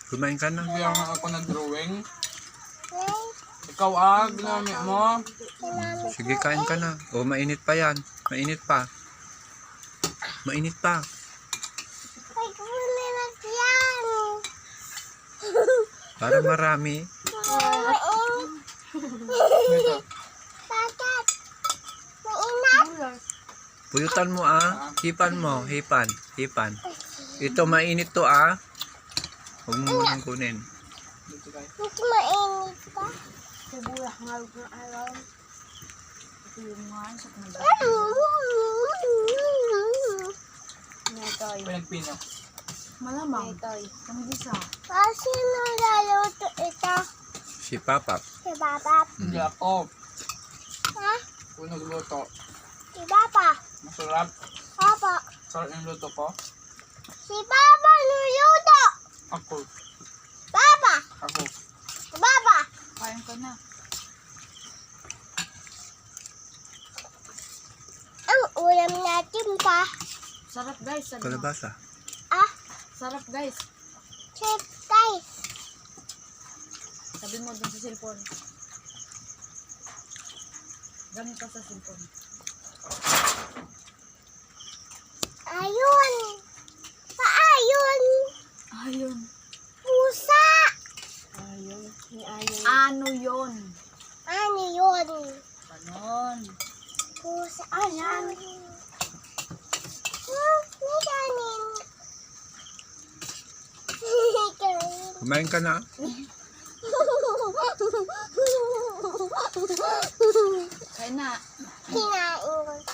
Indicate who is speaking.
Speaker 1: Kumain ka na.
Speaker 2: Kaya nga ako nag-drawing. Ikaw ginamit mo.
Speaker 1: Sige, kain ka na. O, mainit pa yan. Mainit pa. Mainit pa. Para marami.
Speaker 2: Ito.
Speaker 1: Puyutan mo Hipan mo. Hipan. Hipan. Ito mainit to Huwag mo munang kunin.
Speaker 2: Dito tayo.
Speaker 3: Mainit pa.
Speaker 4: Sibuyas nga ng araw. Ito yung mga sa kanila.
Speaker 3: Netoy.
Speaker 2: Pinagpino.
Speaker 4: Malamang.
Speaker 3: Netoy.
Speaker 4: Kamagisa.
Speaker 3: Sino luluto ito?
Speaker 1: Si Papa.
Speaker 3: Si Papa.
Speaker 2: Hindi ako.
Speaker 3: Ha?
Speaker 2: Kung nagluto.
Speaker 3: Si Papa.
Speaker 2: Masarap.
Speaker 3: Papa.
Speaker 2: Sarap yung luto ko.
Speaker 3: Si Papa luluto.
Speaker 2: Ako.
Speaker 3: Papa.
Speaker 2: Ako.
Speaker 3: Si Papa.
Speaker 4: Kain ka na.
Speaker 3: Ang ulam natin pa.
Speaker 4: Sarap guys. Sabi mo.
Speaker 1: Kalabasa.
Speaker 4: Sarap guys.
Speaker 3: Chef guys.
Speaker 4: Sabi mo dun sa cellphone. Gamit ka sa cellphone.
Speaker 3: Ayun. Paayun.
Speaker 4: Ayun.
Speaker 3: Pusa.
Speaker 4: Ayun.
Speaker 3: Ayun.
Speaker 4: Ano yun?
Speaker 3: Ano yun?
Speaker 4: Ganon.
Speaker 3: Pusa. Ayan. May kanin. Kanin.
Speaker 1: Kumain ka na.
Speaker 4: Kain na.
Speaker 3: Kinain ko.